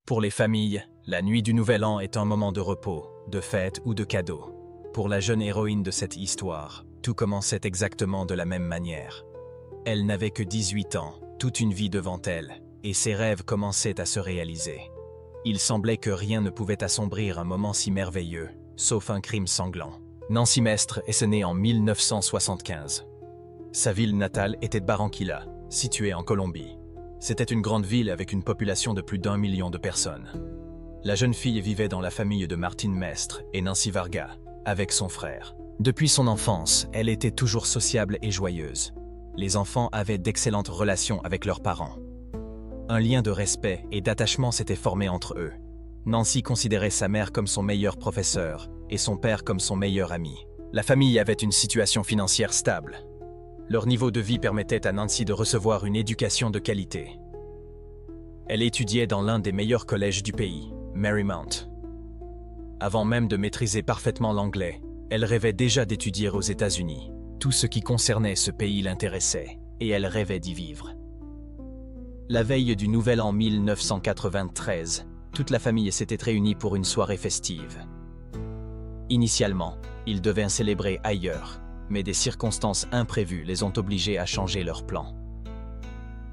Pour les familles, la nuit du Nouvel An est un moment de repos, de fête ou de cadeau. Pour la jeune héroïne de cette histoire, tout commençait exactement de la même manière. Elle n'avait que 18 ans, toute une vie devant elle, et ses rêves commençaient à se réaliser. Il semblait que rien ne pouvait assombrir un moment si merveilleux, sauf un crime sanglant. Nancy Mestre est née en 1975. Sa ville natale était Barranquilla, située en Colombie. C'était une grande ville avec une population de plus d'1 million de personnes. La jeune fille vivait dans la famille de Martine Mestre et Nancy Varga, avec son frère. Depuis son enfance, elle était toujours sociable et joyeuse. Les enfants avaient d'excellentes relations avec leurs parents. Un lien de respect et d'attachement s'était formé entre eux. Nancy considérait sa mère comme son meilleur professeur et son père comme son meilleur ami. La famille avait une situation financière stable. Leur niveau de vie permettait à Nancy de recevoir une éducation de qualité. Elle étudiait dans l'un des meilleurs collèges du pays, Marymount. Avant même de maîtriser parfaitement l'anglais, elle rêvait déjà d'étudier aux États-Unis. Tout ce qui concernait ce pays l'intéressait, et elle rêvait d'y vivre. La veille du Nouvel An 1993, toute la famille s'était réunie pour une soirée festive. Initialement, ils devaient célébrer ailleurs, mais des circonstances imprévues les ont obligés à changer leurs plans.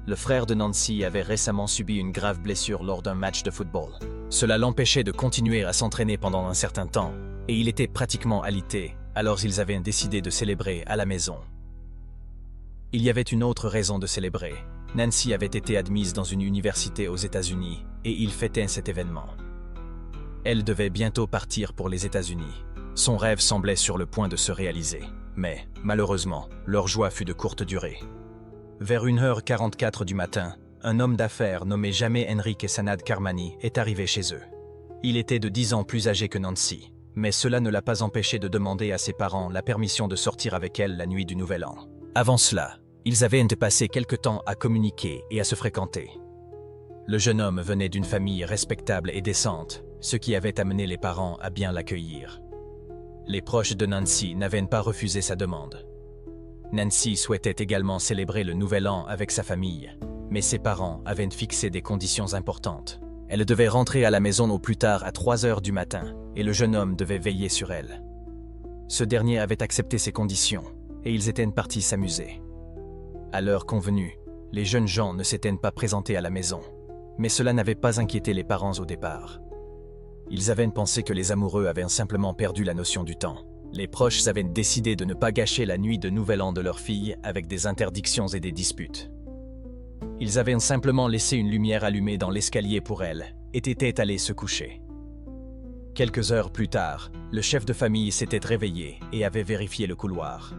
Le frère de Nancy avait récemment subi une grave blessure lors d'un match de football. Cela l'empêchait de continuer à s'entraîner pendant un certain temps, et il était pratiquement alité, alors ils avaient décidé de célébrer à la maison. Il y avait une autre raison de célébrer. Nancy avait été admise dans une université aux États-Unis, et ils fêtaient cet événement. Elle devait bientôt partir pour les États-Unis. Son rêve semblait sur le point de se réaliser. Mais, malheureusement, leur joie fut de courte durée. Vers 1h44 du matin, un homme d'affaires nommé Jamais Enrique Sanad Carmani est arrivé chez eux. Il était de 10 ans plus âgé que Nancy, mais cela ne l'a pas empêché de demander à ses parents la permission de sortir avec elle la nuit du Nouvel An. Avant cela, ils avaient passé quelque temps à communiquer et à se fréquenter. Le jeune homme venait d'une famille respectable et décente, ce qui avait amené les parents à bien l'accueillir. Les proches de Nancy n'avaient pas refusé sa demande. Nancy souhaitait également célébrer le Nouvel An avec sa famille, mais ses parents avaient fixé des conditions importantes. Elle devait rentrer à la maison au plus tard à 3h du matin, et le jeune homme devait veiller sur elle. Ce dernier avait accepté ces conditions, et ils étaient partis s'amuser. À l'heure convenue, les jeunes gens ne s'étaient pas présentés à la maison, mais cela n'avait pas inquiété les parents au départ. Ils avaient pensé que les amoureux avaient simplement perdu la notion du temps. Les proches avaient décidé de ne pas gâcher la nuit de Nouvel An de leur fille avec des interdictions et des disputes. Ils avaient simplement laissé une lumière allumée dans l'escalier pour elle et étaient allés se coucher. Quelques heures plus tard, le chef de famille s'était réveillé et avait vérifié le couloir.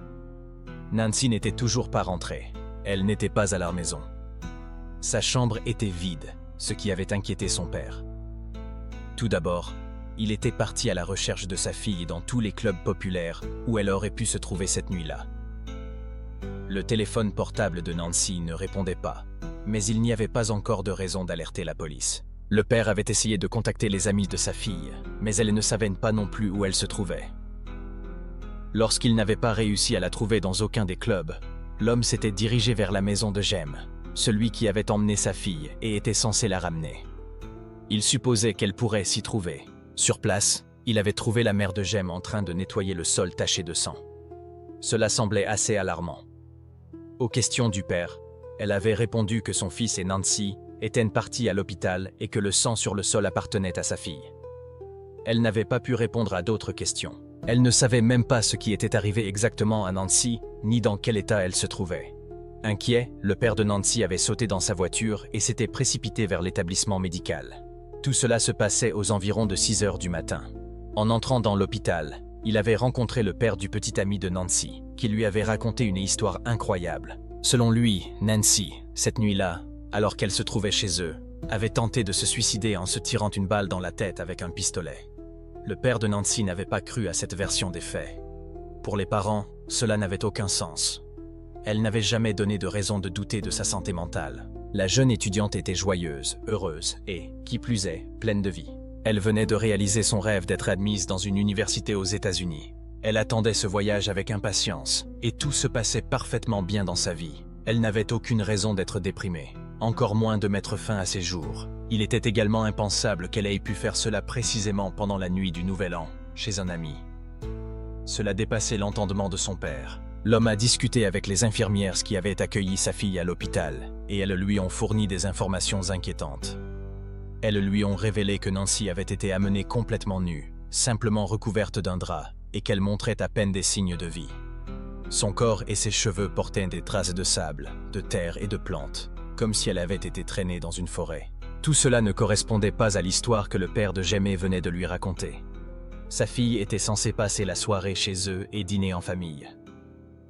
Nancy n'était toujours pas rentrée. Elle n'était pas à la maison. Sa chambre était vide, ce qui avait inquiété son père. Tout d'abord, il était parti à la recherche de sa fille dans tous les clubs populaires où elle aurait pu se trouver cette nuit-là. Le téléphone portable de Nancy ne répondait pas, mais il n'y avait pas encore de raison d'alerter la police. Le père avait essayé de contacter les amis de sa fille, mais elle ne savait pas non plus où elle se trouvait. Lorsqu'il n'avait pas réussi à la trouver dans aucun des clubs, l'homme s'était dirigé vers la maison de Jem, celui qui avait emmené sa fille et était censé la ramener. Il supposait qu'elle pourrait s'y trouver. Sur place, il avait trouvé la mère de Jem en train de nettoyer le sol taché de sang. Cela semblait assez alarmant. Aux questions du père, elle avait répondu que son fils et Nancy étaient partis à l'hôpital et que le sang sur le sol appartenait à sa fille. Elle n'avait pas pu répondre à d'autres questions. Elle ne savait même pas ce qui était arrivé exactement à Nancy, ni dans quel état elle se trouvait. Inquiet, le père de Nancy avait sauté dans sa voiture et s'était précipité vers l'établissement médical. Tout cela se passait aux environs de 6h du matin. En entrant dans l'hôpital, il avait rencontré le père du petit ami de Nancy, qui lui avait raconté une histoire incroyable. Selon lui, Nancy, cette nuit-là, alors qu'elle se trouvait chez eux, avait tenté de se suicider en se tirant une balle dans la tête avec un pistolet. Le père de Nancy n'avait pas cru à cette version des faits. Pour les parents, cela n'avait aucun sens. Elle n'avait jamais donné de raison de douter de sa santé mentale. La jeune étudiante était joyeuse, heureuse et, qui plus est, pleine de vie. Elle venait de réaliser son rêve d'être admise dans une université aux États-Unis. Elle attendait ce voyage avec impatience, et tout se passait parfaitement bien dans sa vie. Elle n'avait aucune raison d'être déprimée, encore moins de mettre fin à ses jours. Il était également impensable qu'elle ait pu faire cela précisément pendant la nuit du Nouvel An, chez un ami. Cela dépassait l'entendement de son père. L'homme a discuté avec les infirmières qui avaient accueilli sa fille à l'hôpital, et elles lui ont fourni des informations inquiétantes. Elles lui ont révélé que Nancy avait été amenée complètement nue, simplement recouverte d'un drap, et qu'elle montrait à peine des signes de vie. Son corps et ses cheveux portaient des traces de sable, de terre et de plantes, comme si elle avait été traînée dans une forêt. Tout cela ne correspondait pas à l'histoire que le père de Jamie venait de lui raconter. Sa fille était censée passer la soirée chez eux et dîner en famille.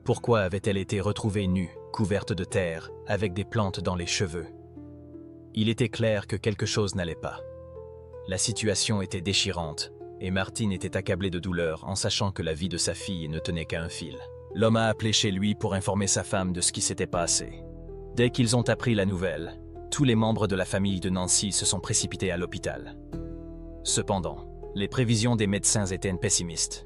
Pourquoi avait-elle été retrouvée nue, couverte de terre, avec des plantes dans les cheveux? Il était clair que quelque chose n'allait pas. La situation était déchirante, et Martin était accablé de douleur en sachant que la vie de sa fille ne tenait qu'à un fil. L'homme a appelé chez lui pour informer sa femme de ce qui s'était passé. Dès qu'ils ont appris la nouvelle, tous les membres de la famille de Nancy se sont précipités à l'hôpital. Cependant, les prévisions des médecins étaient pessimistes.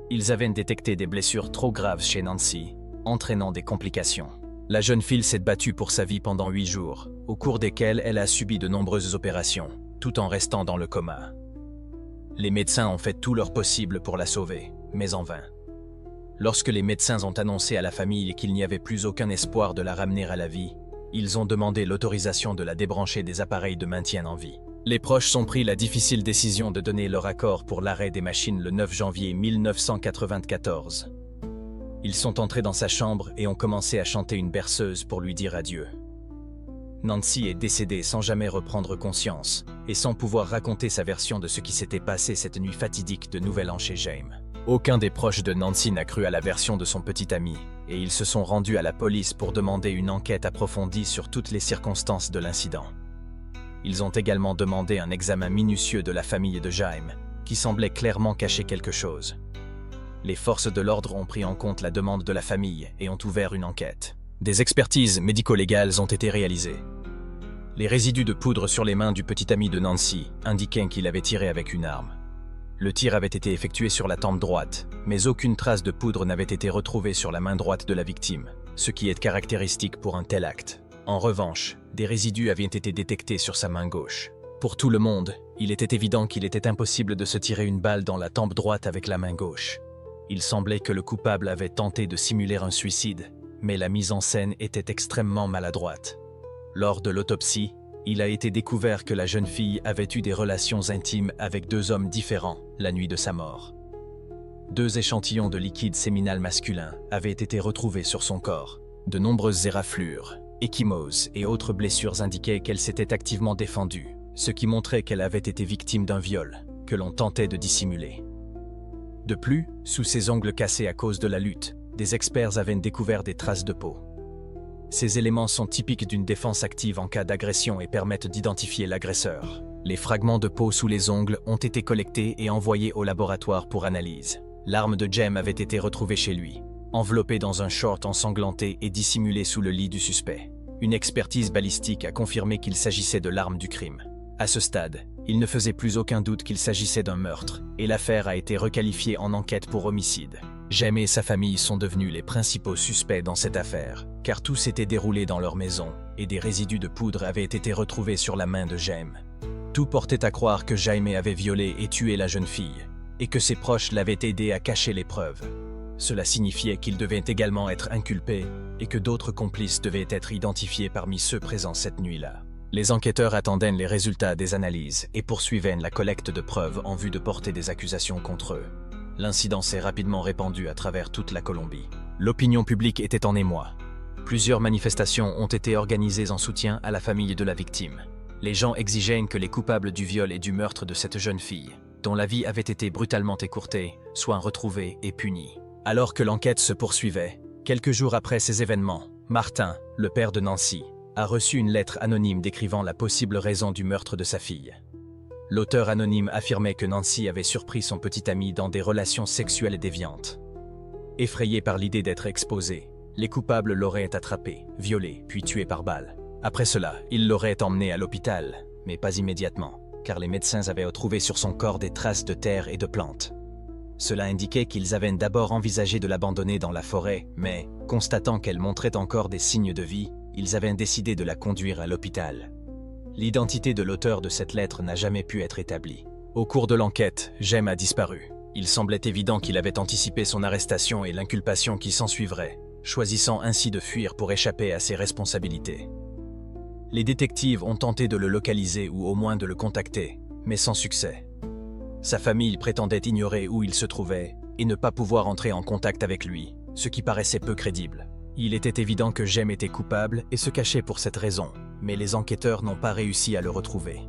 Ils avaient détecté des blessures trop graves chez Nancy, entraînant des complications. La jeune fille s'est battue pour sa vie pendant 8 jours, au cours desquels elle a subi de nombreuses opérations, tout en restant dans le coma. Les médecins ont fait tout leur possible pour la sauver, mais en vain. Lorsque les médecins ont annoncé à la famille qu'il n'y avait plus aucun espoir de la ramener à la vie, ils ont demandé l'autorisation de la débrancher des appareils de maintien en vie. Les proches ont pris la difficile décision de donner leur accord pour l'arrêt des machines le 9 janvier 1994. Ils sont entrés dans sa chambre et ont commencé à chanter une berceuse pour lui dire adieu. Nancy est décédée sans jamais reprendre conscience et sans pouvoir raconter sa version de ce qui s'était passé cette nuit fatidique de Nouvel An chez James. Aucun des proches de Nancy n'a cru à la version de son petit ami et ils se sont rendus à la police pour demander une enquête approfondie sur toutes les circonstances de l'incident. Ils ont également demandé un examen minutieux de la famille de Jaime, qui semblait clairement cacher quelque chose. Les forces de l'ordre ont pris en compte la demande de la famille et ont ouvert une enquête. Des expertises médico-légales ont été réalisées. Les résidus de poudre sur les mains du petit ami de Nancy indiquaient qu'il avait tiré avec une arme. Le tir avait été effectué sur la tempe droite, mais aucune trace de poudre n'avait été retrouvée sur la main droite de la victime, ce qui est caractéristique pour un tel acte. En revanche, des résidus avaient été détectés sur sa main gauche. Pour tout le monde, il était évident qu'il était impossible de se tirer une balle dans la tempe droite avec la main gauche. Il semblait que le coupable avait tenté de simuler un suicide, mais la mise en scène était extrêmement maladroite. Lors de l'autopsie, il a été découvert que la jeune fille avait eu des relations intimes avec 2 hommes différents la nuit de sa mort. 2 échantillons de liquide séminal masculin avaient été retrouvés sur son corps. De nombreuses éraflures, ecchymoses et autres blessures indiquaient qu'elle s'était activement défendue, ce qui montrait qu'elle avait été victime d'un viol, que l'on tentait de dissimuler. De plus, sous ses ongles cassés à cause de la lutte, des experts avaient découvert des traces de peau. Ces éléments sont typiques d'une défense active en cas d'agression et permettent d'identifier l'agresseur. Les fragments de peau sous les ongles ont été collectés et envoyés au laboratoire pour analyse. L'arme de James avait été retrouvée chez lui, enveloppée dans un short ensanglanté et dissimulée sous le lit du suspect. Une expertise balistique a confirmé qu'il s'agissait de l'arme du crime. À ce stade, il ne faisait plus aucun doute qu'il s'agissait d'un meurtre, et l'affaire a été requalifiée en enquête pour homicide. Jaime et sa famille sont devenus les principaux suspects dans cette affaire, car tout s'était déroulé dans leur maison, et des résidus de poudre avaient été retrouvés sur la main de Jaime. Tout portait à croire que Jaime avait violé et tué la jeune fille, et que ses proches l'avaient aidé à cacher les preuves. Cela signifiait qu'il devait également être inculpé, et que d'autres complices devaient être identifiés parmi ceux présents cette nuit-là. Les enquêteurs attendaient les résultats des analyses et poursuivaient la collecte de preuves en vue de porter des accusations contre eux. L'incident s'est rapidement répandu à travers toute la Colombie. L'opinion publique était en émoi. Plusieurs manifestations ont été organisées en soutien à la famille de la victime. Les gens exigeaient que les coupables du viol et du meurtre de cette jeune fille, dont la vie avait été brutalement écourtée, soient retrouvés et punis. Alors que l'enquête se poursuivait, quelques jours après ces événements, Martin, le père de Nancy, a reçu une lettre anonyme décrivant la possible raison du meurtre de sa fille. L'auteur anonyme affirmait que Nancy avait surpris son petit ami dans des relations sexuelles déviantes. Effrayé par l'idée d'être exposé, les coupables l'auraient attrapé, violé, puis tué par balle. Après cela, ils l'auraient emmené à l'hôpital, mais pas immédiatement, car les médecins avaient retrouvé sur son corps des traces de terre et de plantes. Cela indiquait qu'ils avaient d'abord envisagé de l'abandonner dans la forêt, mais, constatant qu'elle montrait encore des signes de vie, ils avaient décidé de la conduire à l'hôpital. L'identité de l'auteur de cette lettre n'a jamais pu être établie. Au cours de l'enquête, Jem a disparu. Il semblait évident qu'il avait anticipé son arrestation et l'inculpation qui s'ensuivrait, choisissant ainsi de fuir pour échapper à ses responsabilités. Les détectives ont tenté de le localiser ou au moins de le contacter, mais sans succès. Sa famille prétendait ignorer où il se trouvait et ne pas pouvoir entrer en contact avec lui, ce qui paraissait peu crédible. Il était évident que Jem était coupable et se cachait pour cette raison, mais les enquêteurs n'ont pas réussi à le retrouver.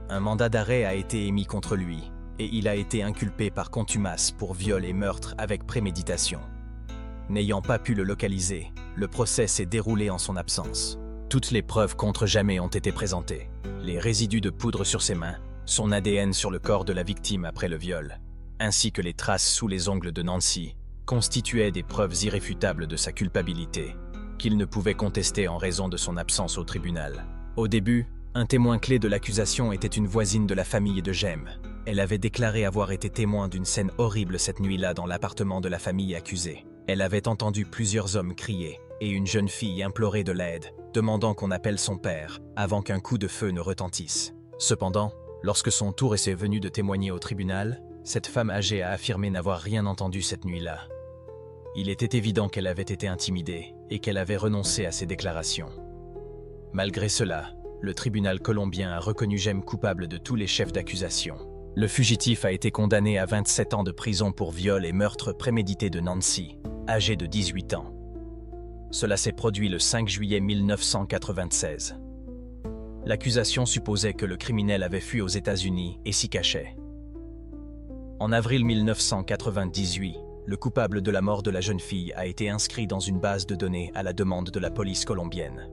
Un mandat d'arrêt a été émis contre lui, et il a été inculpé par contumace pour viol et meurtre avec préméditation. N'ayant pas pu le localiser, le procès s'est déroulé en son absence. Toutes les preuves contre Jem ont été présentées. Les résidus de poudre sur ses mains, son ADN sur le corps de la victime après le viol, ainsi que les traces sous les ongles de Nancy, constituaient des preuves irréfutables de sa culpabilité, qu'il ne pouvait contester en raison de son absence au tribunal. Au début, un témoin clé de l'accusation était une voisine de la famille de Jem. Elle avait déclaré avoir été témoin d'une scène horrible cette nuit-là dans l'appartement de la famille accusée. Elle avait entendu plusieurs hommes crier et une jeune fille implorer de l'aide, demandant qu'on appelle son père avant qu'un coup de feu ne retentisse. Cependant, lorsque son tour est venu de témoigner au tribunal, cette femme âgée a affirmé n'avoir rien entendu cette nuit-là. Il était évident qu'elle avait été intimidée et qu'elle avait renoncé à ses déclarations. Malgré cela, le tribunal colombien a reconnu Jem coupable de tous les chefs d'accusation. Le fugitif a été condamné à 27 ans de prison pour viol et meurtre prémédité de Nancy, âgé de 18 ans. Cela s'est produit le 5 juillet 1996. L'accusation supposait que le criminel avait fui aux États-Unis et s'y cachait. En avril 1998, le coupable de la mort de la jeune fille a été inscrit dans une base de données à la demande de la police colombienne.